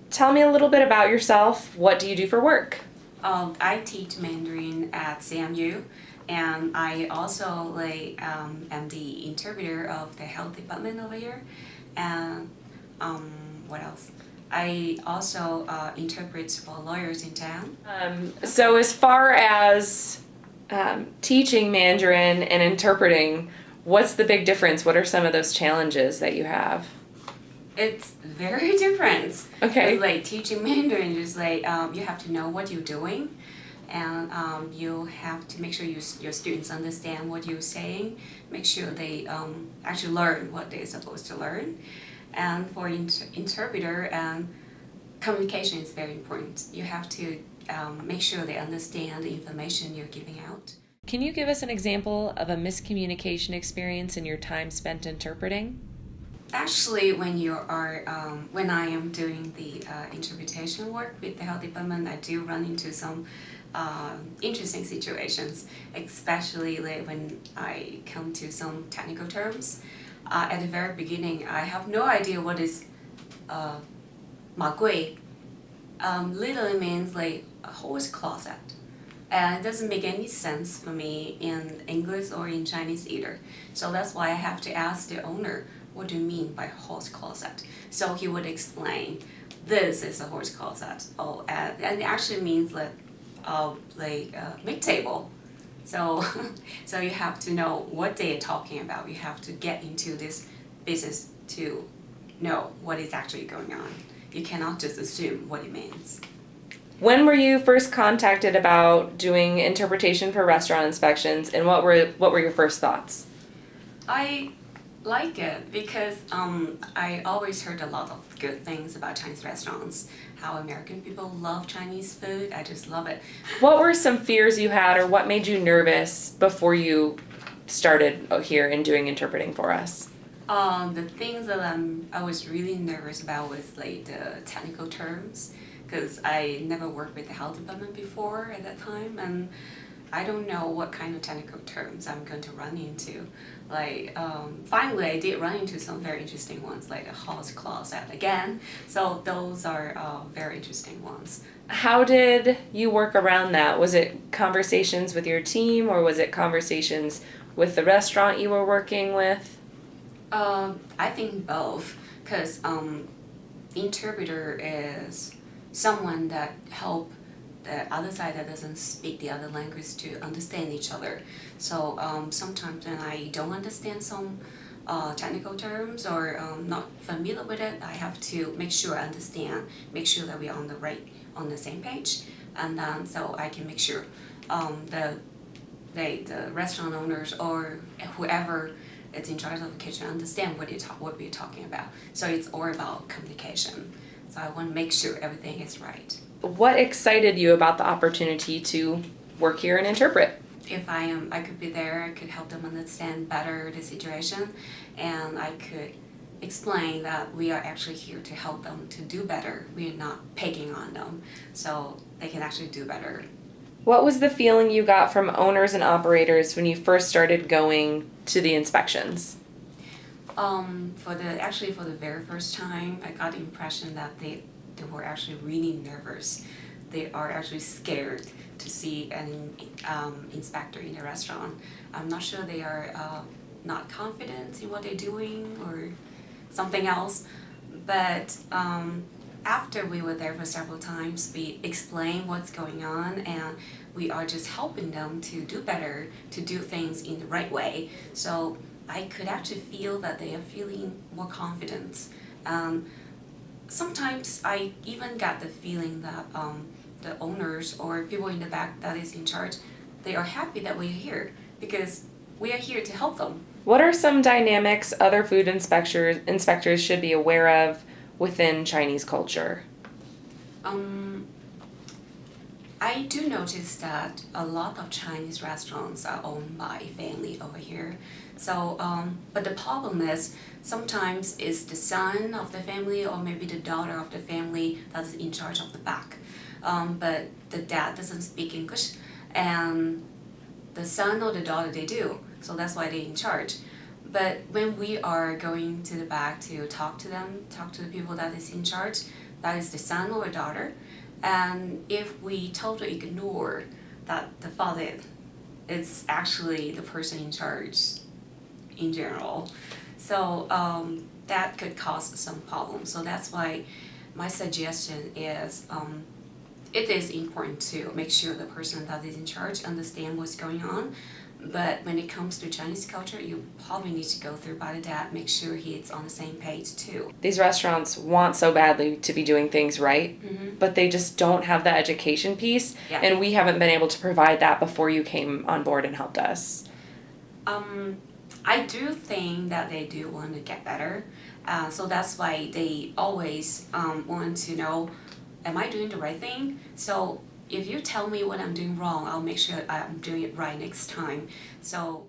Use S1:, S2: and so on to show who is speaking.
S1: tell me a little bit about yourself. What do you do for work?
S2: I teach Mandarin at CMU, and I also am the interpreter of the health department over here. And what else? I also interpret for lawyers in town.
S1: So as far as teaching Mandarin and interpreting, what's the big difference? What are some of those challenges that you have?
S2: It's very different.
S1: Okay.
S2: It's like teaching Mandarin is you have to know what you're doing, and you have to make sure your students understand what you're saying. Make sure they actually learn what they're supposed to learn. And for interpreter, communication is very important. You have to make sure they understand the information you're giving out.
S1: Can you give us an example of a miscommunication experience in your time spent interpreting?
S2: Actually, when I am doing the interpretation work with the health department, I do run into some interesting situations, especially when I come to some technical terms. At the very beginning, I have no idea what is 马柜. Literally means like a horse closet. And it doesn't make any sense for me in English or in Chinese either. So that's why I have to ask the owner, what do you mean by horse closet? So he would explain, this is a horse closet. Oh, and it actually means mid table. So, so you have to know what they are talking about. You have to get into this business to know what is actually going on. You cannot just assume what it means.
S1: When were you first contacted about doing interpretation for restaurant inspections, and what were your first thoughts?
S2: I like it because I always heard a lot of good things about Chinese restaurants, how American people love Chinese food. I just love it.
S1: What were some fears you had, or what made you nervous before you started here and doing interpreting for us?
S2: The things that I was really nervous about was like the technical terms, because I never worked with the health department before at that time, and I don't know what kind of technical terms I'm going to run into. Finally, I did run into some very interesting ones, like a horse closet again. So those are very interesting ones.
S1: How did you work around that? Was it conversations with your team, or was it conversations with the restaurant you were working with?
S2: I think both, because interpreter is someone that help the other side that doesn't speak the other language to understand each other. So sometimes when I don't understand some technical terms or not familiar with it, I have to make sure I understand, make sure that we're on the same page, and then so I can make sure the restaurant owners or whoever is in charge of the kitchen understand what we're talking about. So it's all about communication. So I want to make sure everything is right.
S1: What excited you about the opportunity to work here and interpret?
S2: If I could be there, I could help them understand better the situation, and I could explain that we are actually here to help them to do better. We are not picking on them, so they can actually do better.
S1: What was the feeling you got from owners and operators when you first started going to the inspections?
S2: For the very first time, I got the impression that they were actually really nervous. They are actually scared to see an inspector in the restaurant. I'm not sure they are not confident in what they're doing or something else, but after we were there for several times, we explained what's going on, and we are just helping them to do better, to do things in the right way. So I could actually feel that they are feeling more confident. Sometimes I even got the feeling that the owners or people in the back that is in charge, they are happy that we're here because we are here to help them.
S1: What are some dynamics other food inspectors should be aware of within Chinese culture?
S2: I do notice that a lot of Chinese restaurants are owned by family over here. So, but the problem is sometimes it's the son of the family or maybe the daughter of the family that's in charge of the back. But the dad doesn't speak English, and the son or the daughter they do. So that's why they're in charge. But when we are going to the back to talk to them, talk to the people that is in charge, that is the son or daughter, and if we totally ignore that the father is actually the person in charge in general, so that could cause some problems. So that's why my suggestion is it is important to make sure the person that is in charge understand what's going on. But when it comes to Chinese culture, you probably need to go through by the dad, make sure he's on the same page too.
S1: These restaurants want so badly to be doing things right, but they just don't have the education piece,
S2: Yeah.
S1: and we haven't been able to provide that before you came on board and helped us.
S2: I do think that they do want to get better, so that's why they always want to know, am I doing the right thing? So if you tell me what I'm doing wrong, I'll make sure I'm doing it right next time. So